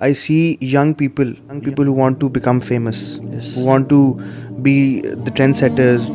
I see young people who want to become famous, who want to be the trendsetters,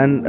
and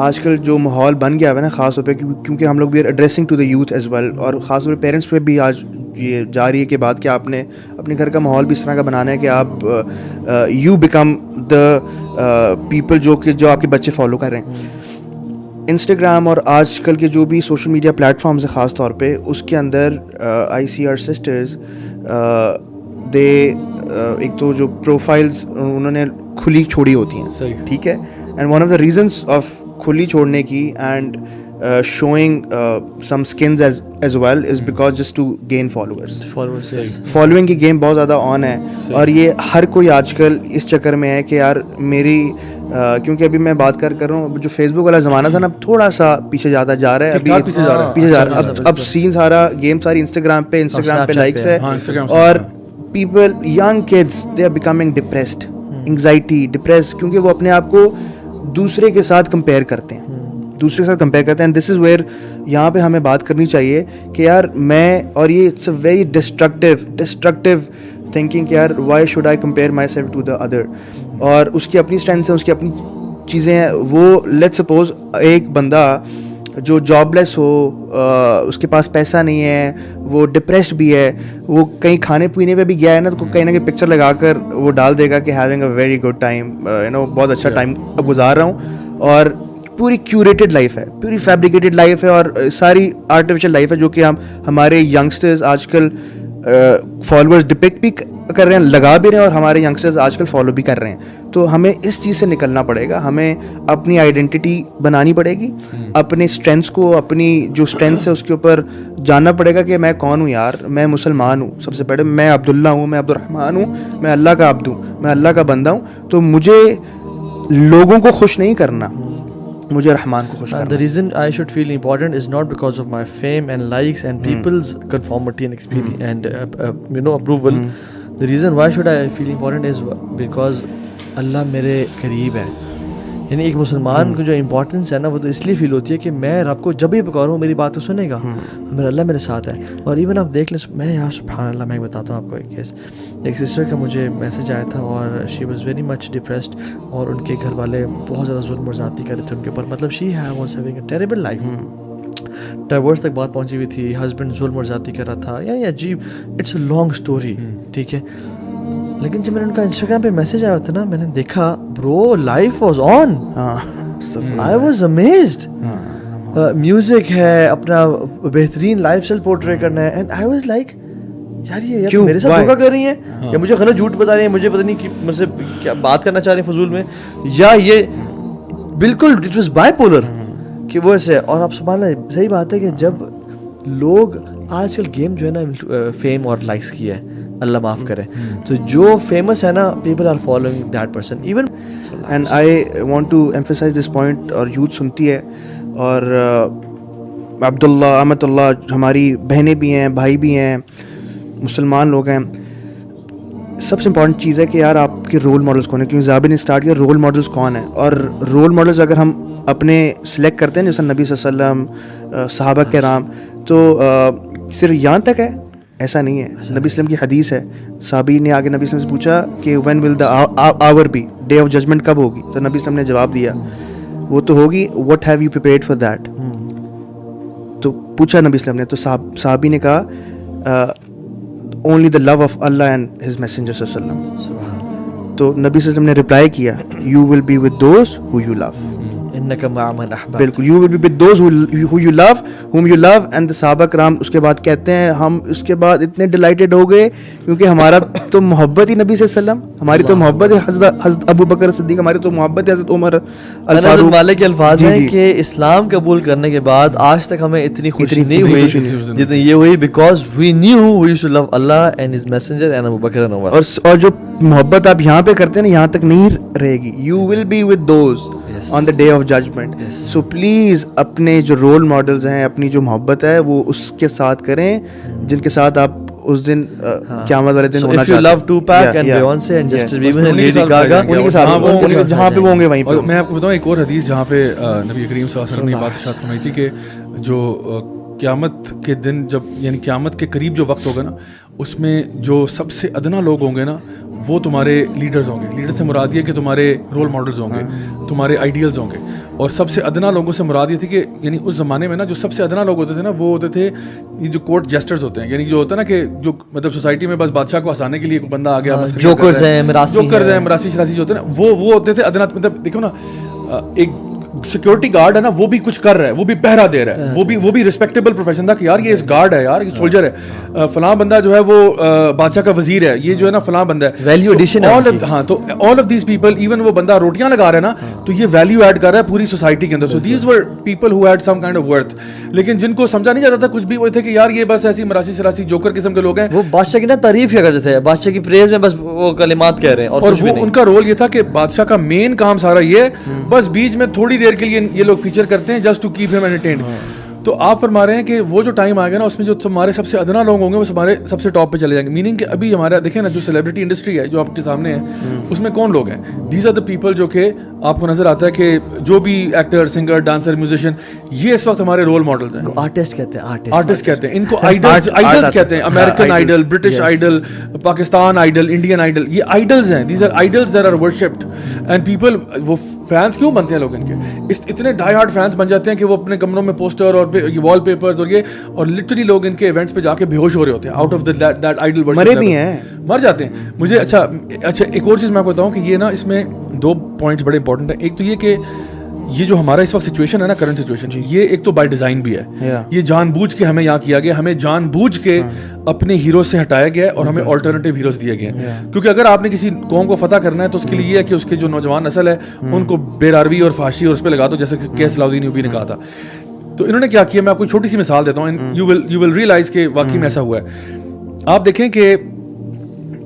آج کل جو ماحول بن گیا ہے نا خاص طور پہ کیونکہ ہم لوگ بھی addressing to the youth as well, اور خاص طور پہ پیرنٹس پہ بھی آج یہ جا رہی ہے کہ بات کہ آپ نے اپنے گھر کا ماحول بھی اس طرح کا بنانا ہے کہ آپ یو بیکم دا پیپل جو آپ کے بچے فالو کر رہے ہیں. انسٹاگرام اور آج کل کے جو بھی سوشل میڈیا پلیٹفارمز ہیں خاص طور پہ اس کے اندر آئی سی آر سسٹرز دے ایک تو جو پروفائلز انہوں نے کھلی چھوڑی ہوتی ہیں, ٹھیک ہے, and one of the reasons of کھلی چھوڑنے کی and showing some skins as well is because just to gain followers. Following کی گیم بہت زیادہ آن ہے, اور یہ ہر کوئی آج کل اس چکر میں ہے کہ یار میری کیونکہ ابھی میں بات کر رہا ہوں جو فیس بک والا زمانہ تھا نا اب تھوڑا سا پیچھے جاتا جا رہا ہے, ابھی پیچھے جا رہا ہے. اب سین سارا گیم ساری انسٹاگرام پہ لائکس ہے, اور people young kids they are becoming depressed, anxiety, depress, کیونکہ وہ اپنے آپ کو دوسرے کے ساتھ کمپیئر کرتے ہیں, اینڈ دس از ویئر یہاں پہ ہمیں بات کرنی چاہیے کہ یار میں, اور یہ it's a very destructive thinking کہ یار why should I compare myself to the other, اور اس کی اپنی اسٹرینتھس ہیں, اس کی اپنی چیزیں ہیں. وہ لیٹ سپوز ایک بندہ جو جاب لیس ہو, اس کے پاس پیسہ نہیں ہے, وہ ڈپریسڈ بھی ہے, وہ کہیں کھانے پینے پہ بھی گیا ہے نا تو کہیں نہ کہیں پکچر لگا کر وہ ڈال دے گا کہ having a very good time, بہت اچھا ٹائم اب گزار رہا ہوں, اور پوری کیوریٹڈ لائف ہے, پوری فیبریکیٹڈ لائف ہے, اور ساری آرٹیفیشل لائف ہے جو کہ ہمارے ینگسٹرز آج کل فالوورز ڈپکٹ بھی کر رہے ہیں, لگا بھی رہے ہیں, اور ہمارے ینگسٹرز آج کل فالو بھی کر رہے ہیں. تو ہمیں اس چیز سے نکلنا پڑے گا, ہمیں اپنی آئیڈینٹی بنانی پڑے گی, اپنے اسٹرینتھس کو, اپنی جو اسٹرینتھس ہے اس کے اوپر جاننا پڑے گا کہ میں کون ہوں یار, میں مسلمان ہوں, سب سے پہلے میں عبداللہ ہوں, میں عبدالرحمن ہوں, میں اللہ کا عبد ہوں, میں اللہ کا بندہ ہوں. تو مجھے لوگوں کو خوش نہیں کرنا, مجھے رحمان کو خوش کرنا. The reason I should feel important is not because of my fame and likes and people's conformity and experience and approval. The reason why should I feel important is because اللہ میرے قریب ہے. یعنی ایک مسلمان کو جو امپورٹنس ہے نا وہ تو اس لیے فیل ہوتی ہے کہ میں رب کو جب بھی پکاروں میری بات تو سنے گا, میرا اللہ میرے ساتھ ہے. اور ایون آپ دیکھ لیں, میں یار سبحان اللہ, میں بتاتا ہوں آپ کو ایک کیس. ایک سسٹر کا مجھے میسج آیا تھا اور she was very much depressed, اور ان کے گھر والے بہت زیادہ ظلم اور زیادتی کر رہے تھے ان کے اوپر. مطلب she was having a terrible life, divorce تک بات پہنچی ہوئی تھی, ہسبینڈ ظلم اور زیادتی کر رہا تھا, یعنی عجیب, اٹس اے لانگ اسٹوری, ٹھیک ہے. لیکن جب میں نے ان کا انسٹاگرام پہ میسج آیا تھا نا, میں نے دیکھا برو life was on, I was amazed. Music ہے, اپنا بہترین لائف اسٹائل پورٹری کرنا ہے, اینڈ آئی واز لائک یار یہ میرے ساتھ دھوکہ کر رہی ہیں, یا مجھے غلط جھوٹ بتا رہی ہیں, مجھے پتہ نہیں کہ مجھ سے کیا بات کرنا چاہ رہی ہیں فضول میں, یا یہ بالکل اٹ واز بائی پولر کہ وہ ایسے. اور آپ سبحان اللہ صحیح بات ہے کہ جب لوگ آج کل گیم جو ہے نا فیم اور لائکس کی ہے, اللہ معاف کرے, تو جو فیمس ہے نا people are following that person even. And I want to emphasise this point, اور یوتھ سنتی ہے, اور عبداللہ, احمد اللہ ہماری بہنیں بھی ہیں, بھائی بھی ہیں, مسلمان لوگ ہیں. سب سے امپورٹنٹ چیز ہے کہ یار آپ کے رول ماڈلس کون ہیں, کیونکہ زابر نے اسٹارٹ کیا رول ماڈلس کون ہیں, اور رول ماڈلس اگر ہم اپنے سلیکٹ کرتے ہیں جیسے نبی صلی اللہ علیہ وسلم, صحابہ کرام, تو صرف یہاں تک ہے, ایسا نہیں ہے. نبی وسلم کی حدیث ہے, صحابی نے آگے نبی وسلم سے پوچھا کہ when will the hour be, day of judgement کب ہوگی, تو نبی وسلم نے جواب دیا وہ تو ہوگی, what have you prepared for that. تو پوچھا نبی وسلم نے, تو صحابی نے کہا only the love of Allah and his messenger صلی اللہ علیہ وسلم. تو نبی صلی اللہ علیہ وسلم نے رپلائی کیا, you will be with those who you love. بالکل, you will be with those who you love, whom you love. And the صحابہ کرام اس کے بعد کہتے ہیں ہم اس کے بعد اتنے ڈیلائٹڈ ہو گئے کیونکہ ہمارا تو محبت ہی نبی صلی اللہ علیہ وسلم, ہماری تو محبت ہے حضرت ابو بکر صدیق, ہماری تو محبت ہے حضرت عمر الفاروق والے کے الفاظ ہیں کہ اسلام قبول کرنے کے بعد آج تک ہمیں اتنی خوشی نہیں ہوئی جتنی یہ ہوئی, because we knew we used to love Allah and his messenger and Abu Bakr and Umar. اور جو محبت آپ یہاں پہ کرتے ہیں نا یہاں تک نہیں رہے گی. You will be with those on the day of judgement. So please اپنے جو رول ماڈلز ہیں, اپنی جو محبت ہے وہ اس کے ساتھ کریں جن کے ساتھ آپ اس دن قیامت والے دن ہونا چاہتے ہیں, جہاں پہ وہ ہوں گے وہیں پہ. میں آپ کو بتاؤں ایک اور حدیث جہاں پہ نبی کریم صلی اللہ علیہ وسلم نے بات ارشاد فرمائی تھی کہ جو قیامت کے دن جب یعنی قیامت کے قریب جو وقت ہوگا نا, اس میں جو سب سے ادنا لوگ ہوں گے نا وہ تمہارے لیڈرز ہوں گے. لیڈر سے مراد یہ کہ تمہارے رول ماڈلز ہوں گے, تمہارے آئیڈیلز ہوں گے. اور سب سے ادنا لوگوں سے مراد یہ تھی کہ یعنی اس زمانے میں نا جو سب سے ادنا لوگ ہوتے تھے نا وہ ہوتے تھے یہ جو کورٹ جسٹرز ہوتے ہیں, یعنی جو ہوتا ہے نا کہ جو مطلب سوسائٹی میں بس بادشاہ کو ہنسانے کے لیے کوئی بندہ آ گیا, جوکرز ہیں, مراسی شراسی جو ہوتے ہیں نا وہ ہوتے تھے ادنا. مطلب دیکھو نا ایک سیکورٹی گارڈ ہے نا, وہ بھی کچھ کر رہا ہے, وہ بھی پہرا دے رہا ہے, وہ بھی رسپیکٹیبل پروفیشن تھا کہ یار یہ گارڈ ہے, یار یہ سولجر ہے, فلاں بندہ جو ہے وہ بادشاہ کا وزیر ہے, یہ جو ہے نا فلاں بندہ ہے, ویلیو ایڈیشن. ہاں تو all of these people, even وہ بندہ روٹیاں لگا رہا ہے نا تو یہ ویلیو ایڈ کر رہا ہے پوری سوسائٹی کے اندر. So these were people who had some kind of worth. لیکن جن کو سمجھا نہیں جاتا تھا کچھ بھی, وہ تھے کہ یار یہ بس ایسی مراسی سراسی جوکر قسم کے لوگ ہیں. وہ بادشاہ کی نا تعریف کیا کرتے تھے, بادشاہ کی پریز میں بس وہ کلمات کہہ رہے ہیں, اور وہ ان کا رول یہ تھا کہ بادشاہ کا مین کام سارا یہ ہے, بس بیچ میں تھوڑی دیر کے لیے یہ لوگ فیچر کرتے ہیں جسٹ ٹو کیپ ہم انٹرٹینڈ. تو آپ فرما رہے ہیں کہ وہ جو ٹائم آئے گا نا اس میں جو ہمارے سب سے ادنا لوگ ہوں گے وہ ہمارے سب سے ٹاپ پہ چلے جائیں گے. میننگ کہ ابھی ہمارا دیکھیں نا جو سیلیبریٹی انڈسٹری ہے جو آپ کے سامنے ہے اس میں کون لوگ ہیں؟ دیز آر دا پیپل جو کہ آپ کو نظر آتا ہے کہ جو بھی ایکٹر, سنگر, ڈانسر, میوزیشین, یہ اس وقت ہمارے رول ماڈلز ہیں. آرٹسٹ کہتے ہیں, آرٹسٹ کہتے ہیں ان کو, آئیڈلز کہتے ہیں, American idol, British idol, Pakistan idol, Indian idol, یہ آئیڈلز ہیں. These are idols that are worshipped and people. وہ فینس کیوں بنتے ہیں لوگ ان کے, اتنے ڈائی ہارڈ فینس بن جاتے ہیں کہ وہ اپنے کمروں میں پوسٹر اور وال پیپرز اور لٹرلی لوگ ان کے ایونٹس پہ جا کے بے ہوش ہو رہے ہوتے ہیں out of that idol worship. مرے بھی ہیں, مر جاتے ہیں. مجھے اچھا ایک اور چیز میں آپ کو بتاؤں کہ یہ نا اس میں 2 پوائنٹس بڑے امپورٹنٹ ہیں. ایک تو یہ کہ یہ جو ہمارا اس وقت سچویشن ہے نا, کرنٹ سچویشن, یہ ایک تو بائی ڈیزائن بھی ہے. یہ جان بوجھ کے ہمیں یہاں کیا گیا, ہمیں جان بوجھ کے اپنے ہیروز سے ہٹایا گیا ہے اور ہمیں آلٹرنیٹیو ہیروز دیے گئے ہیں. کیونکہ اگر آپ نے کسی قوم کو فتح کرنا ہے تو اس کے لیے یہ ہے کہ اس کے جو نوجوان نسل ہے ان کو بے راروی اور فحاشی اور اس پہ لگا دو, جیسے کہ صلاح الدین نے کہا تھا. تو انہوں نے کیا کیا, میں آپ کو چھوٹی سی مثال دیتا ہوں, یو ول ریئلائز کہ واقعی میں ایسا ہوا ہے. آپ دیکھیں کہ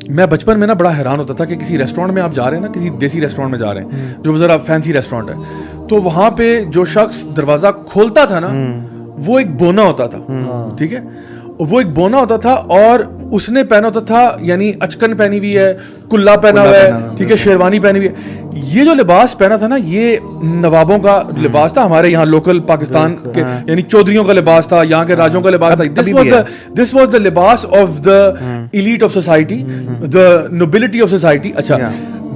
میں بچپن میں نا بڑا حیران ہوتا تھا کہ کسی ریسٹورینٹ میں آپ جا رہے ہیں نا, کسی دیسی ریسٹورینٹ میں جا رہے ہیں جو ذرا فینسی ریسٹورینٹ ہے, تو وہاں پہ جو شخص دروازہ کھولتا تھا نا وہ ایک بونا ہوتا تھا. ٹھیک ہے, وہ ایک بونا ہوتا تھا اور اس نے پہنا ہوتا تھا یعنی اچکن پہنی ہوئی ہے, کلا پہنا ہوا ہے, ٹھیک ہے, شیروانی پہنی ہوئی ہے. یہ جو لباس پہنا تھا نا یہ نوابوں کا لباس تھا, ہمارے یہاں لوکل پاکستان کے یعنی چودھریوں کا لباس تھا, یہاں کے راجوں کا لباس تھا. دس واز دا لباس of the elite of society, the nobility of society. اچھا,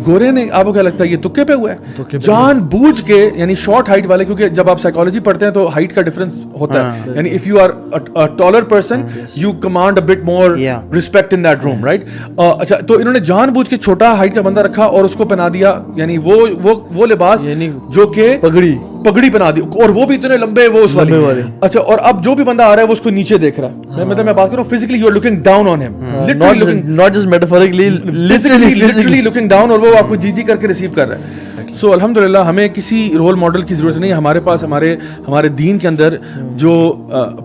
گورے نے آپ کو کیا لگتا ہے یہ تکے پہ ہوا ہے جان بوجھ کے, یعنی شارٹ ہائٹ والے, کیونکہ جب آپ سائیکالوجی پڑھتے ہیں تو ہائٹ کا ڈفرنس ہوتا ہے, یعنی if you are taller person you command a bit more respect in that room, right. اچھا, تو انہوں نے جان بوجھ کے چھوٹا ہائٹ کا بندہ رکھا اور اس کو پہنا دیا یعنی وہ لباس جو کہ پگڑی پہنا دی, اور وہ بھی اتنے لمبے وہ اس والے. اچھا, اور اب جو بھی بندہ آ رہا ہے وہ اس کو نیچے دیکھ رہا ہے, مطلب میں بات کروں physically you are looking down on him, not just metaphorically, literally looking down, اور وہ آپ کو جی کر کے ریسیو کر رہا ہے. سو الحمدللہ ہمیں کسی رول ماڈل کی ضرورت نہیں. ہمارے پاس ہمارے دین کے اندر جو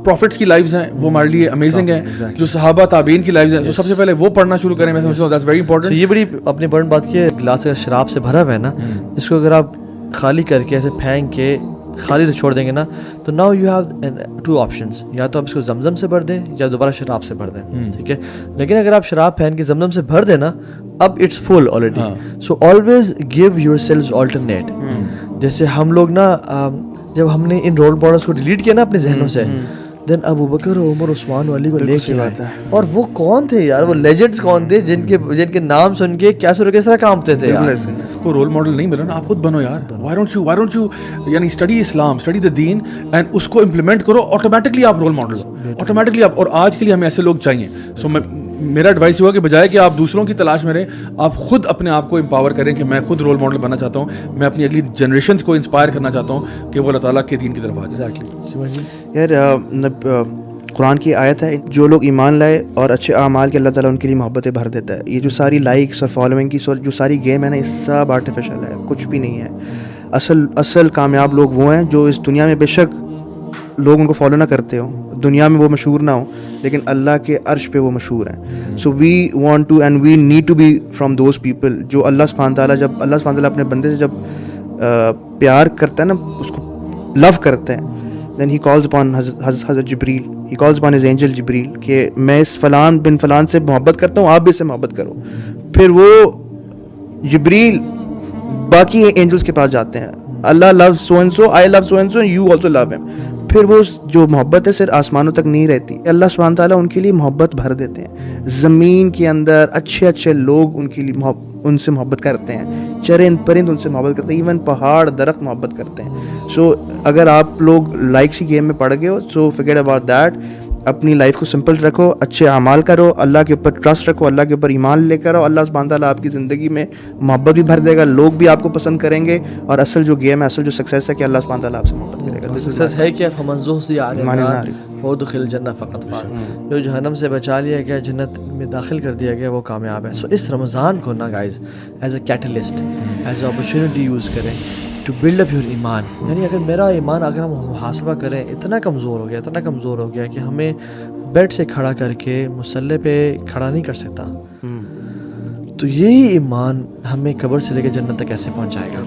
پروفٹس کی لائفز ہیں وہ ہمارے لیے امیزنگ ہیں, جو صحابہ تابعین کی لائفز ہیں, تو سب سے پہلے وہ پڑھنا شروع کریں. میں سمجھتا ہوں دیٹس ویری امپورٹنٹ. یہ بڑی اپنی امپورٹنٹ بات کی ہے. گلاس اگر شراب سے بھرا ہوا ہے نا, اس کو اگر آپ خالی کر کے ایسے پھینک کے خالی چھوڑ دیں گے نا, تو ناؤ یو ہیو 2 آپشنز, یا تو آپ اس کو زمزم سے بھر دیں یا دوبارہ شراب سے بھر دیں. ٹھیک ہے, لیکن اگر آپ شراب پھین کے زمزم سے بھر دیں نا, اب it's full already. So always give yourselves alternate. جیسے ہم لوگ نا جب ہم نے ان رول ماڈلس کو ڈیلیٹ کیا نا اپنے ذہنوں سے, دین ابو بکر, عمر, عثمان والی کو لے کے آئے. اور وہ کون تھے یار, وہ لیجنڈس کون تھے جن کے نام سن کے کیسے کس طرح کامتے تھے یار. کو رول ماڈل نہیں ملا نا, آپ خود بنو یار. why don't you یعنی اسٹڈی اسلام, اسٹڈی دا دین اینڈ اس کو امپلیمنٹ کرو, آٹومیٹکلی آپ رول ماڈل ہو, آٹومیٹکلی آپ. اور آج کے لیے ہمیں ایسے لوگ چاہیے. سو میرا ایڈوائس ہوا کہ بجائے کہ آپ دوسروں کی تلاش میں رہیں, آپ خود اپنے آپ کو امپاور کریں کہ میں خود رول ماڈل بننا چاہتا ہوں, میں اپنی اگلی جنریشنز کو انسپائر کرنا چاہتا ہوں کہ وہ اللہ تعالیٰ کے دین کی طرف آ جائے. یار قرآن کی آیت ہے, جو لوگ ایمان لائے اور اچھے اعمال کے اللہ تعالیٰ ان کے لیے محبتیں بھر دیتا ہے. یہ جو ساری لائکس اور فالوئنگ کی جو ساری گیم ہے نا, یہ سب آرٹیفیشل ہے, کچھ بھی نہیں ہے. اصل کامیاب لوگ وہ ہیں جو اس دنیا میں بے شک لوگ ان کو فالو نہ کرتے ہوں, دنیا میں وہ مشہور نہ ہوں, لیکن اللہ کے عرش پہ وہ مشہور ہیں. So we want to and we need to be from those people جو اللہ سبحانہ تعالیٰ اپنے بندے سے جب پیار کرتا ہے نا, اس کو لو کرتا ہے, then he calls upon حضرت جبریل, he calls upon his angel جبریل کہ میں اس فلان بن فلان سے محبت کرتا ہوں, آپ بھی اس سے محبت کرو. پھر وہ جبریل باقی اینجلس کے پاس جاتے ہیں, اللہ loves so and so, I love so and so, you also love him. پھر وہ جو محبت ہے صرف آسمانوں تک نہیں رہتی, اللہ سبحانہ تعالیٰ ان کے لیے محبت بھر دیتے ہیں. زمین کے اندر اچھے اچھے لوگ ان کے لیے ان سے محبت کرتے ہیں, چرند پرند ان سے محبت کرتے ہیں, ایون پہاڑ درخت محبت کرتے ہیں. سو اگر آپ لوگ لائکس کی گیم میں پڑ گئے ہو, سو فارگیٹ اباؤٹ دیٹ. اپنی لائف کو سمپل رکھو, اچھے اعمال کرو, اللہ کے اوپر ٹرسٹ رکھو, اللہ کے اوپر ایمان لے کر آؤ. اللہ سبحانہ تعالیٰ آپ کی زندگی میں محبت بھی بھر دے گا, لوگ بھی آپ کو پسند کریں گے, اور اصل جو گیم ہے, اصل جو سکسیس ہے کہ اللہ سبحانہ تعالیٰ آپ سے محبت کرے گا. سکسیس ہے کیا؟ فمن زحزح عن النار وادخل الجنہ فقط فاز. جو جہنم سے بچا لیا گیا, جنت میں داخل کر دیا گیا, وہ کامیاب ہے. سو اس رمضان کو نا guys as a catalyst, as a opportunity use کریں ٹو بلڈ اپ یور ایمان. یعنی اگر میرا ایمان, اگر ہم محاسبہ کریں, اتنا کمزور ہو گیا کہ ہمیں بیڈ سے کھڑا کر کے مصلی پہ کھڑا نہیں کر سکتا, تو یہی ایمان ہمیں قبر سے لے کے جنت تک کیسے پہنچائے گا؟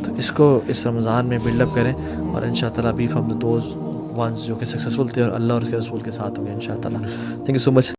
تو اس کو اس رمضان میں بلڈ اپ کریں, اور ان شاء اللہ بی فرام دوز ونس جو کہ سکسیزفل تھے اور اللہ اور اس کے رسول کے ساتھ ہوں گے ان شاء اللہ. Thank you so much.